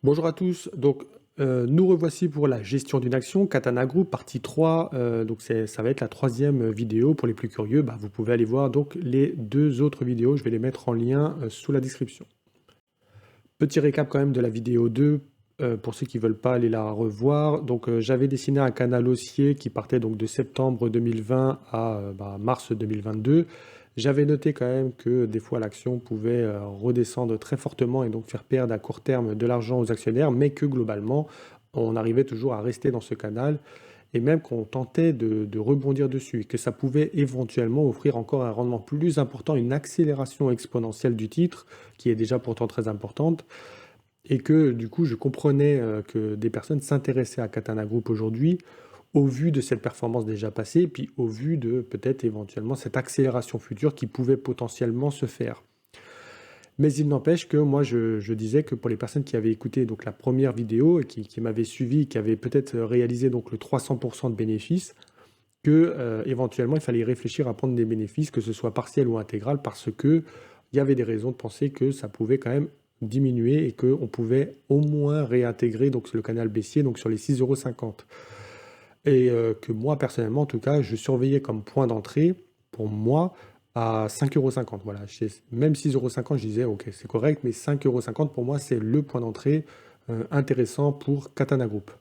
Bonjour à tous, nous revoici pour la gestion d'une action, Katana Group, partie 3. Ça va être la troisième vidéo. Pour les plus curieux, vous pouvez aller voir donc les deux autres vidéos, je vais les mettre en lien sous la description. Petit récap quand même de la vidéo 2, pour ceux qui ne veulent pas aller la revoir. J'avais dessiné un canal haussier qui partait donc de septembre 2020 à mars 2022. J'avais noté quand même que des fois l'action pouvait redescendre très fortement et donc faire perdre à court terme de l'argent aux actionnaires, mais que globalement, on arrivait toujours à rester dans ce canal et même qu'on tentait de rebondir dessus et que ça pouvait éventuellement offrir encore un rendement plus important, une accélération exponentielle du titre, qui est déjà pourtant très importante, et que du coup je comprenais que des personnes s'intéressaient à Katana Group aujourd'hui au vu de cette performance déjà passée, puis au vu de peut-être éventuellement cette accélération future qui pouvait potentiellement se faire. Mais il n'empêche que moi je disais que pour les personnes qui avaient écouté donc la première vidéo et qui m'avaient suivi, qui avaient peut-être réalisé donc le 300% de bénéfices, que éventuellement il fallait y réfléchir à prendre des bénéfices, que ce soit partiel ou intégral, parce que il y avait des raisons de penser que ça pouvait quand même diminuer et qu'on pouvait au moins réintégrer donc le canal baissier donc sur les 6,50 €. Et que moi personnellement en tout cas, je surveillais comme point d'entrée pour moi à 5,50 €. Voilà, même 6,50 €, je disais OK, c'est correct, mais 5,50 € pour moi, c'est le point d'entrée intéressant pour Katana Group.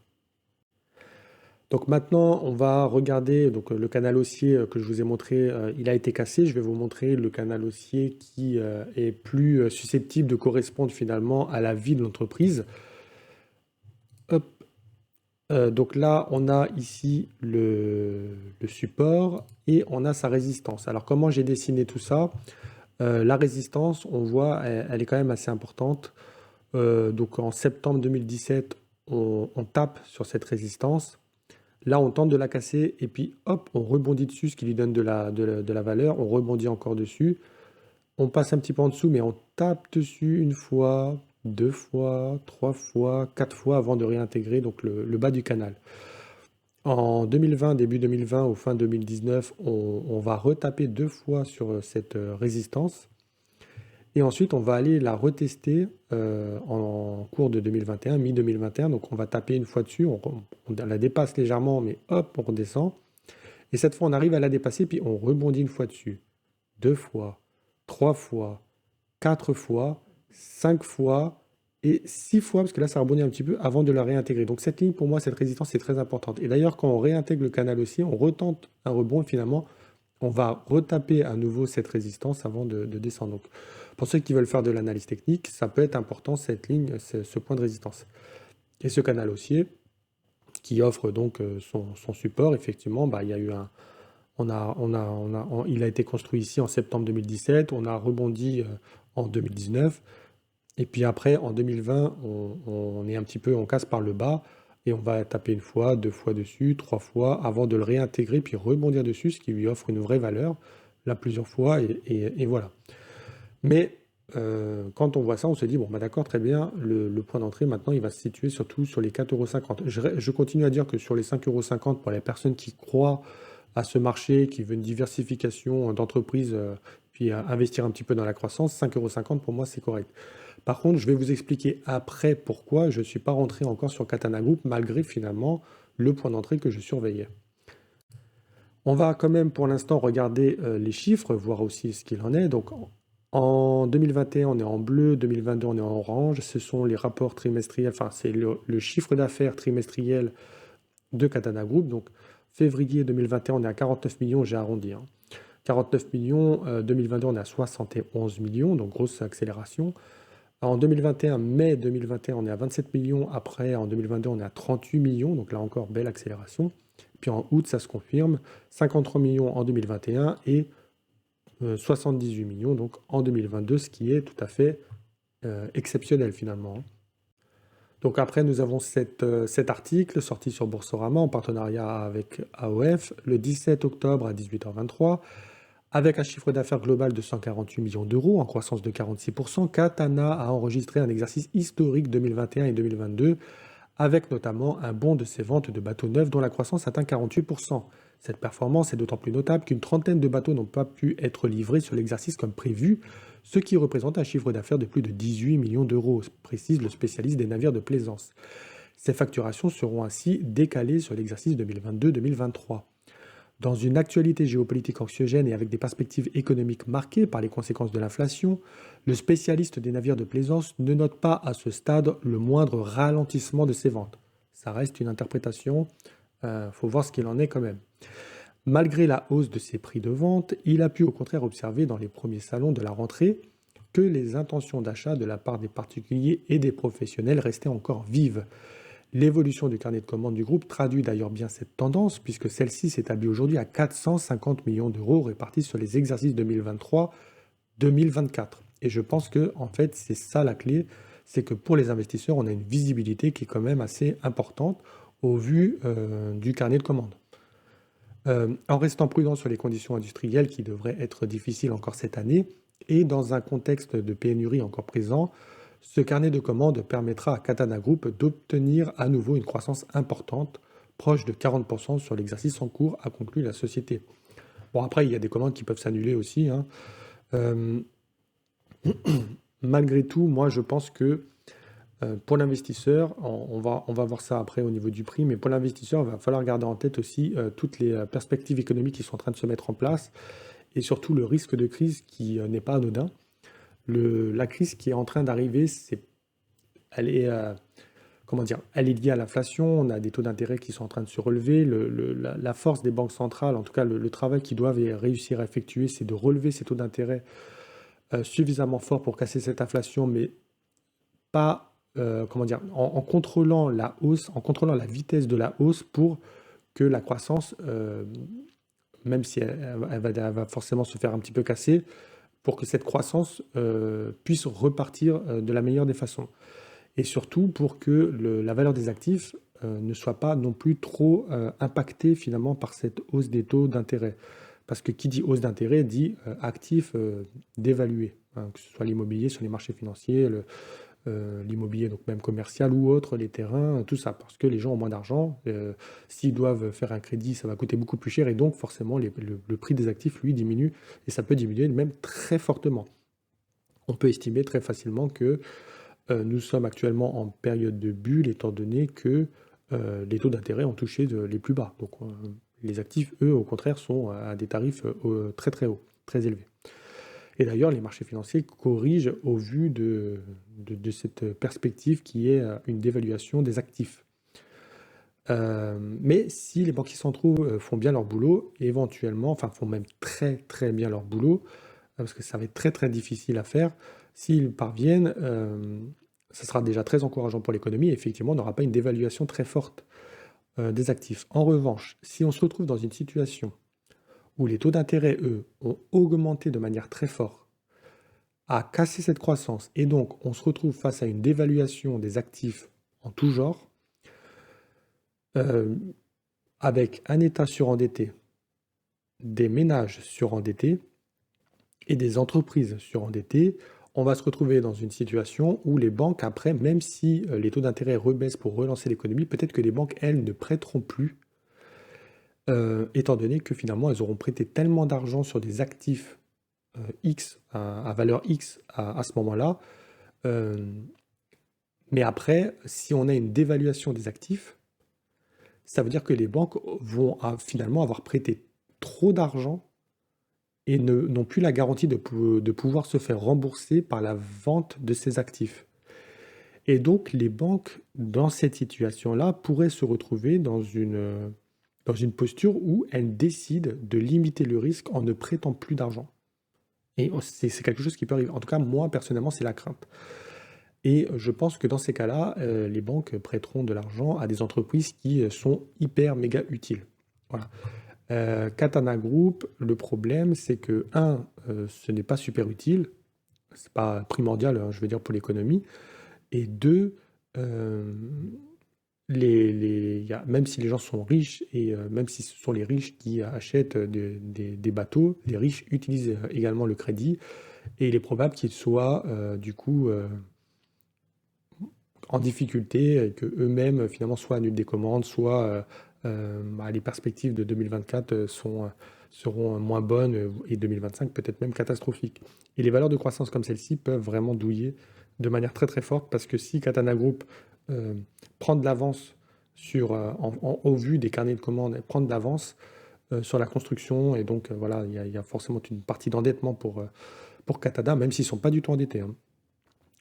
Donc maintenant, on va regarder donc, le canal haussier que je vous ai montré, il a été cassé. Je vais vous montrer le canal haussier qui est plus susceptible de correspondre finalement à la vie de l'entreprise. Hop. Donc là, on a ici le support et on a sa résistance. Alors comment j'ai dessiné tout ça? La résistance, on voit, elle est quand même assez importante. Donc en septembre 2017, on tape sur cette résistance. Là, on tente de la casser et puis hop, on rebondit dessus, ce qui lui donne de la valeur. On rebondit encore dessus. On passe un petit peu en dessous, mais on tape dessus une fois, deux fois, trois fois, quatre fois avant de réintégrer donc le bas du canal. En 2020, début 2020 ou fin 2019, on va retaper deux fois sur cette résistance. Et ensuite, on va aller la retester en cours de 2021, mi-2021. Donc, on va taper une fois dessus, on la dépasse légèrement, mais hop, on redescend. Et cette fois, on arrive à la dépasser, puis on rebondit une fois dessus. Deux fois, trois fois, quatre fois, cinq fois et six fois, parce que là, ça rebondit un petit peu avant de la réintégrer. Donc, cette ligne, pour moi, cette résistance est très importante. Et d'ailleurs, quand on réintègre le canal aussi, on retente un rebond et finalement, on va retaper à nouveau cette résistance avant de descendre. Donc, pour ceux qui veulent faire de l'analyse technique, ça peut être important, cette ligne, ce point de résistance. Et ce canal haussier, qui offre donc son support, effectivement, il y a eu il a été construit ici en septembre 2017, on a rebondi en 2019, et puis après, en 2020, on est un petit peu, on casse par le bas, et on va taper une fois, deux fois dessus, trois fois, avant de le réintégrer, puis rebondir dessus, ce qui lui offre une vraie valeur, là plusieurs fois, et voilà. Mais quand on voit ça, on se dit, bon, d'accord, très bien, le point d'entrée, maintenant, il va se situer surtout sur les 4,50 €. Je continue à dire que sur les 5,50 € pour les personnes qui croient à ce marché, qui veut une diversification d'entreprise, puis investir un petit peu dans la croissance, 5,50 € pour moi, c'est correct. Par contre, je vais vous expliquer après pourquoi je ne suis pas rentré encore sur Katana Group, malgré finalement le point d'entrée que je surveillais. On va quand même pour l'instant regarder les chiffres, voir aussi ce qu'il en est. Donc en 2021, on est en bleu, 2022, on est en orange. Ce sont les rapports trimestriels, enfin c'est le chiffre d'affaires trimestriel de Katana Group. Donc février 2021, on est à 49 millions, j'ai arrondi. 49 millions, 2022, on est à 71 millions, donc grosse accélération. En 2021, mai 2021, on est à 27 millions. Après, en 2022, on est à 38 millions, donc là encore, belle accélération. Puis en août, ça se confirme, 53 millions en 2021 et 78 millions donc en 2022, ce qui est tout à fait exceptionnel finalement. Donc après, nous avons cet article sorti sur Boursorama en partenariat avec AOF le 17 octobre à 18h23, avec un chiffre d'affaires global de 148 millions d'euros en croissance de 46%. Katana a enregistré un exercice historique 2021 et 2022, avec notamment un bond de ses ventes de bateaux neufs dont la croissance atteint 48%. Cette performance est d'autant plus notable qu'une trentaine de bateaux n'ont pas pu être livrés sur l'exercice comme prévu, ce qui représente un chiffre d'affaires de plus de 18 millions d'euros, précise le spécialiste des navires de plaisance. Ces facturations seront ainsi décalées sur l'exercice 2022-2023. Dans une actualité géopolitique anxiogène et avec des perspectives économiques marquées par les conséquences de l'inflation, le spécialiste des navires de plaisance ne note pas à ce stade le moindre ralentissement de ses ventes. Ça reste une interprétation, faut voir ce qu'il en est quand même. Malgré la hausse de ses prix de vente, il a pu au contraire observer dans les premiers salons de la rentrée que les intentions d'achat de la part des particuliers et des professionnels restaient encore vives. L'évolution du carnet de commandes du groupe traduit d'ailleurs bien cette tendance, puisque celle-ci s'établit aujourd'hui à 450 millions d'euros répartis sur les exercices 2023-2024. Et je pense que, en fait, c'est ça la clé, c'est que pour les investisseurs, on a une visibilité qui est quand même assez importante au vu du carnet de commandes. En restant prudent sur les conditions industrielles qui devraient être difficiles encore cette année, et dans un contexte de pénurie encore présent, ce carnet de commandes permettra à Katana Group d'obtenir à nouveau une croissance importante, proche de 40% sur l'exercice en cours, a conclu la société. Bon, après, il y a des commandes qui peuvent s'annuler aussi, hein. Malgré tout, moi, je pense que pour l'investisseur, on va voir ça après au niveau du prix, mais pour l'investisseur, il va falloir garder en tête aussi toutes les perspectives économiques qui sont en train de se mettre en place et surtout le risque de crise qui n'est pas anodin. La crise qui est en train d'arriver, elle est, elle est liée à l'inflation. On a des taux d'intérêt qui sont en train de se relever. La force des banques centrales, en tout cas le travail qu'ils doivent réussir à effectuer, c'est de relever ces taux d'intérêt suffisamment forts pour casser cette inflation, mais pas en contrôlant la hausse, en contrôlant la vitesse de la hausse pour que la croissance, même si elle va forcément se faire un petit peu casser, pour que cette croissance puisse repartir de la meilleure des façons. Et surtout pour que la valeur des actifs ne soit pas non plus trop impactée finalement par cette hausse des taux d'intérêt. Parce que qui dit hausse d'intérêt dit actifs dévalués, hein, que ce soit l'immobilier sur les marchés financiers, l'immobilier donc même commercial ou autre, les terrains, tout ça, parce que les gens ont moins d'argent. S'ils doivent faire un crédit, ça va coûter beaucoup plus cher et donc forcément le prix des actifs, lui, diminue et ça peut diminuer même très fortement. On peut estimer très facilement que nous sommes actuellement en période de bulle étant donné que les taux d'intérêt ont touché les plus bas. Donc les actifs, eux, au contraire, sont à des tarifs très très hauts, très élevés. Et d'ailleurs, les marchés financiers corrigent au vu de cette perspective qui est une dévaluation des actifs. Mais si les banquiers centraux font bien leur boulot, éventuellement, enfin font même très très bien leur boulot, parce que ça va être très très difficile à faire, s'ils parviennent, ça sera déjà très encourageant pour l'économie, et effectivement, on n'aura pas une dévaluation très forte des actifs. En revanche, si on se retrouve dans une situation où les taux d'intérêt, eux, ont augmenté de manière très forte, à casser cette croissance, et donc on se retrouve face à une dévaluation des actifs en tout genre, avec un État surendetté, des ménages surendettés et des entreprises surendettées, on va se retrouver dans une situation où les banques, après, même si les taux d'intérêt rebaissent pour relancer l'économie, peut-être que les banques, elles, ne prêteront plus, étant donné que finalement, elles auront prêté tellement d'argent sur des actifs X, à valeur X à ce moment-là. Mais après, si on a une dévaluation des actifs, ça veut dire que les banques vont finalement avoir prêté trop d'argent et n'ont plus la garantie de pouvoir se faire rembourser par la vente de ces actifs. Et donc, les banques, dans cette situation-là, pourraient se retrouver dans une posture où elles décident de limiter le risque en ne prêtant plus d'argent. Et c'est quelque chose qui peut arriver. En tout cas, moi, personnellement, c'est la crainte. Et je pense que dans ces cas-là, les banques prêteront de l'argent à des entreprises qui sont hyper méga utiles. Voilà. Katana Group, le problème, c'est que, ce n'est pas super utile, c'est pas primordial, hein, je veux dire, pour l'économie, et deux, même si les gens sont riches, et même si ce sont les riches qui achètent des bateaux, les riches utilisent également le crédit, et il est probable qu'ils soient, du coup, en difficulté, et qu'eux-mêmes, finalement, soit annulent des commandes, soit les perspectives de 2024 sont seront moins bonnes et 2025 peut-être même catastrophique. Et les valeurs de croissance comme celle-ci peuvent vraiment douiller de manière très très forte parce que si Katana Group euh, prend de l'avance au vu des carnets de commandes, prend de l'avance sur la construction et donc voilà, il y a forcément une partie d'endettement pour Katana, même s'ils ne sont pas du tout endettés, hein.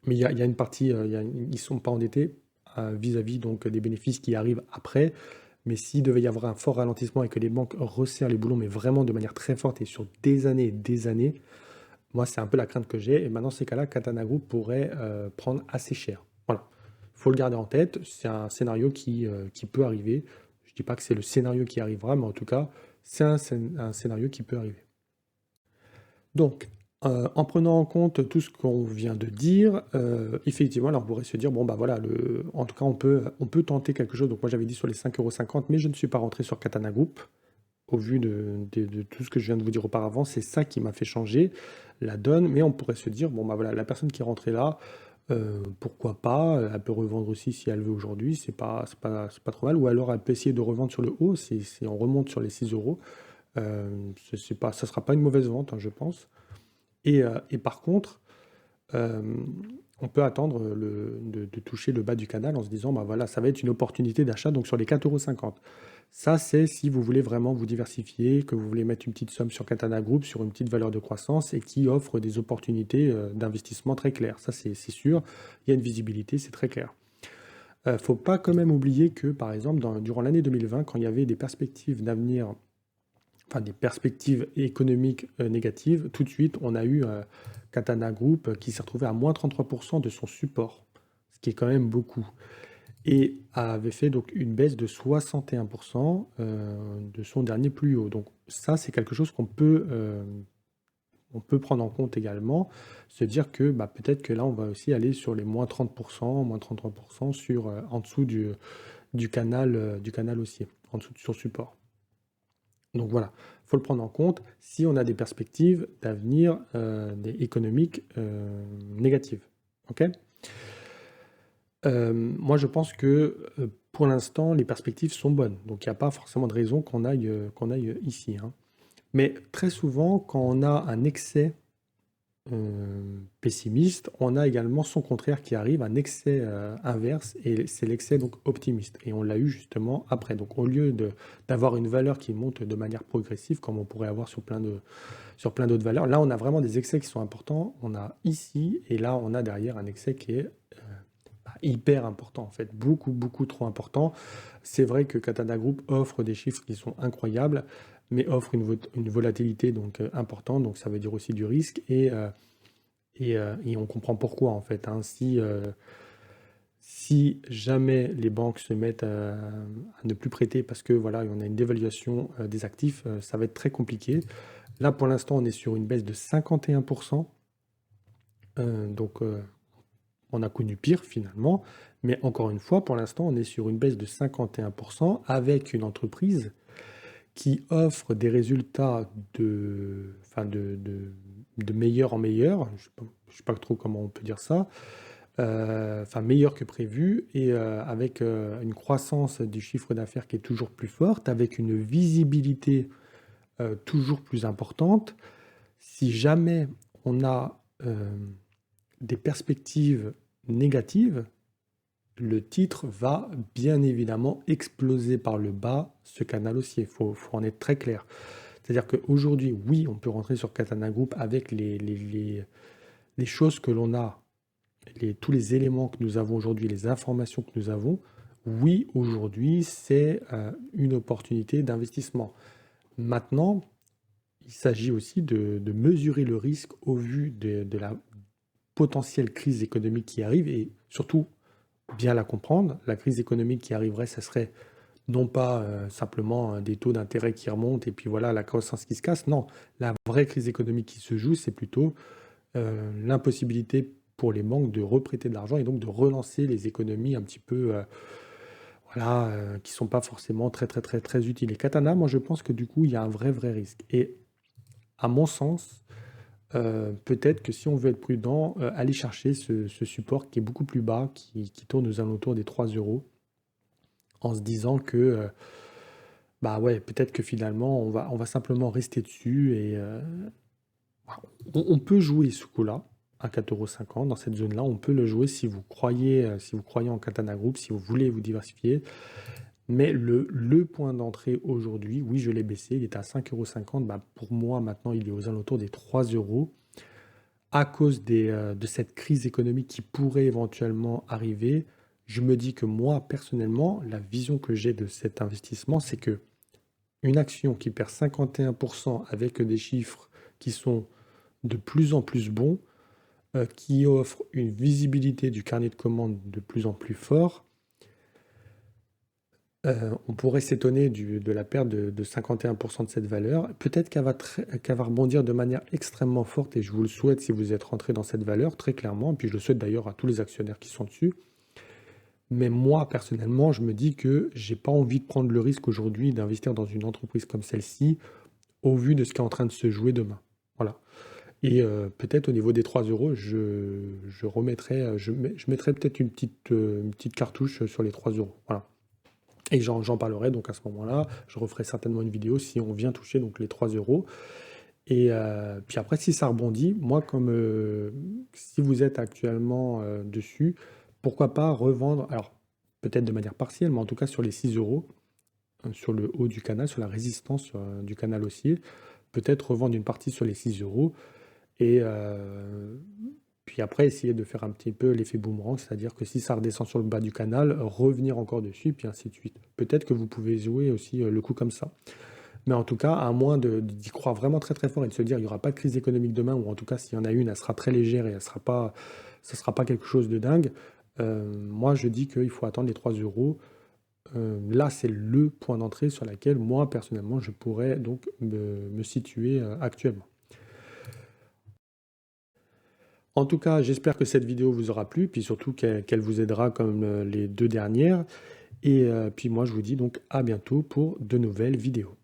Mais il y a une partie, ils ne sont pas endettés vis-à-vis donc des bénéfices qui arrivent après. Mais s'il devait y avoir un fort ralentissement et que les banques resserrent les boulons, mais vraiment de manière très forte et sur des années et des années, moi, c'est un peu la crainte que j'ai. Et maintenant, dans ces cas-là, Katana Group pourrait prendre assez cher. Voilà. Il faut le garder en tête. C'est un scénario qui peut arriver. Je ne dis pas que c'est le scénario qui arrivera, mais en tout cas, c'est un scénario qui peut arriver. Donc, en prenant en compte tout ce qu'on vient de dire, effectivement, alors on pourrait se dire, bon, bah voilà, en tout cas, on peut tenter quelque chose. Donc, moi, j'avais dit sur les 5,50 €, mais je ne suis pas rentré sur Katana Group. Au vu de tout ce que je viens de vous dire auparavant, c'est ça qui m'a fait changer la donne. Mais on pourrait se dire, bon, bah voilà, la personne qui est rentrée là, pourquoi pas, elle peut revendre aussi si elle veut aujourd'hui, c'est pas trop mal. Ou alors elle peut essayer de revendre sur le haut, si on remonte sur les 6 euros. Ça sera pas une mauvaise vente, hein, je pense. Et par contre, euh, on peut attendre de toucher le bas du canal en se disant, bah voilà, ça va être une opportunité d'achat donc sur les 4,50 €. Ça, c'est si vous voulez vraiment vous diversifier, que vous voulez mettre une petite somme sur Katana Group, sur une petite valeur de croissance et qui offre des opportunités d'investissement très claires. Ça, c'est sûr. Il y a une visibilité, c'est très clair. Faut pas quand même oublier que, par exemple, durant l'année 2020, quand il y avait des perspectives d'avenir, enfin des perspectives économiques négatives, tout de suite, on a eu Katana Group qui s'est retrouvé à moins 33% de son support, ce qui est quand même beaucoup, et avait fait donc une baisse de 61% de son dernier plus haut. Donc ça, c'est quelque chose on peut prendre en compte également, se dire que bah, peut-être que là, on va aussi aller sur les moins 30%, moins 33% en dessous du canal haussier, en dessous de son support. Donc voilà, il faut le prendre en compte si on a des perspectives d'avenir économiques négatives. Ok. Moi, je pense que pour l'instant, les perspectives sont bonnes. Donc il n'y a pas forcément de raison qu'on aille ici, hein. Mais très souvent, quand on a un excès pessimiste, on a également son contraire qui arrive, un excès inverse, et c'est l'excès donc optimiste. Et on l'a eu justement après. Donc au lieu d'avoir une valeur qui monte de manière progressive, comme on pourrait avoir sur plein d'autres valeurs, là on a vraiment des excès qui sont importants. On a ici, et là on a derrière un excès qui est hyper important en fait, beaucoup beaucoup trop important. C'est vrai que Katana Group offre des chiffres qui sont incroyables, mais offre une volatilité donc importante, donc ça veut dire aussi du risque, et on comprend pourquoi en fait, hein. Si jamais les banques se mettent à ne plus prêter parce que voilà, on a une dévaluation des actifs, ça va être très compliqué. Là pour l'instant on est sur une baisse de 51%, donc on a connu pire finalement, mais encore une fois, pour l'instant, on est sur une baisse de 51% avec une entreprise qui offre des résultats enfin de meilleur en meilleur. Je ne sais pas trop comment on peut dire ça. Enfin, meilleur que prévu et avec une croissance du chiffre d'affaires qui est toujours plus forte, avec une visibilité toujours plus importante. Si jamais on a des perspectives négatives, le titre va bien évidemment exploser par le bas ce canal haussier. Faut en être très clair. C'est-à-dire qu'aujourd'hui, oui, on peut rentrer sur Katana Group avec les choses que l'on a, tous les éléments que nous avons aujourd'hui, les informations que nous avons. Oui, aujourd'hui, c'est une opportunité d'investissement. Maintenant, il s'agit aussi de mesurer le risque au vu de la potentielle crise économique qui arrive et surtout bien la comprendre. La crise économique qui arriverait, ça serait non pas simplement des taux d'intérêt qui remontent et puis voilà la croissance qui se casse. Non, la vraie crise économique qui se joue, c'est plutôt l'impossibilité pour les banques de reprêter de l'argent et donc de relancer les économies un petit peu, voilà, qui sont pas forcément très très très très utiles. Et Katana, moi je pense que du coup il y a un vrai risque. Et à mon sens, peut-être que si on veut être prudent, aller chercher ce support qui est beaucoup plus bas, qui tourne aux alentours des 3 euros, en se disant que bah ouais, peut-être que finalement, on va simplement rester dessus et bah, on peut jouer ce coup-là, à 4,50 € dans cette zone-là. On peut le jouer si vous croyez en Katana Group, si vous voulez vous diversifier. Mais le point d'entrée aujourd'hui, oui, je l'ai baissé, il était à 5,50 €. Bah, pour moi, maintenant, il est aux alentours des 3 € à cause de cette crise économique qui pourrait éventuellement arriver. Je me dis que moi, personnellement, la vision que j'ai de cet investissement, c'est que une action qui perd 51% avec des chiffres qui sont de plus en plus bons, qui offre une visibilité du carnet de commandes de plus en plus fort, on pourrait s'étonner de la perte de 51% de cette valeur. Peut-être qu'elle va rebondir de manière extrêmement forte et je vous le souhaite si vous êtes rentré dans cette valeur, très clairement. Puis je le souhaite d'ailleurs à tous les actionnaires qui sont dessus. Mais moi, personnellement, je me dis que j'ai pas envie de prendre le risque aujourd'hui d'investir dans une entreprise comme celle-ci au vu de ce qui est en train de se jouer demain. Voilà. Et peut-être au niveau des 3 €, je remettrai, je mettrai peut-être une petite cartouche sur les 3 €. Voilà. Et j'en parlerai donc à ce moment-là. Je referai certainement une vidéo si on vient toucher donc les 3 €. Et puis après, si ça rebondit, moi, comme si vous êtes actuellement dessus, pourquoi pas revendre, alors peut-être de manière partielle, mais en tout cas sur les 6 € sur le haut du canal, sur la résistance du canal haussier, peut-être revendre une partie sur les 6 € et puis après essayer de faire un petit peu l'effet boomerang, c'est-à-dire que si ça redescend sur le bas du canal, revenir encore dessus, puis ainsi de suite. Peut-être que vous pouvez jouer aussi le coup comme ça. Mais en tout cas, à moins d'y croire vraiment très très fort et de se dire il n'y aura pas de crise économique demain, ou en tout cas s'il y en a une, elle sera très légère et ça sera pas quelque chose de dingue. Moi, je dis qu'il faut attendre les 3 €. Là, c'est le point d'entrée sur lequel moi, personnellement, je pourrais donc me situer actuellement. En tout cas, j'espère que cette vidéo vous aura plu, puis surtout qu'elle vous aidera comme les deux dernières. Et puis moi, je vous dis donc à bientôt pour de nouvelles vidéos.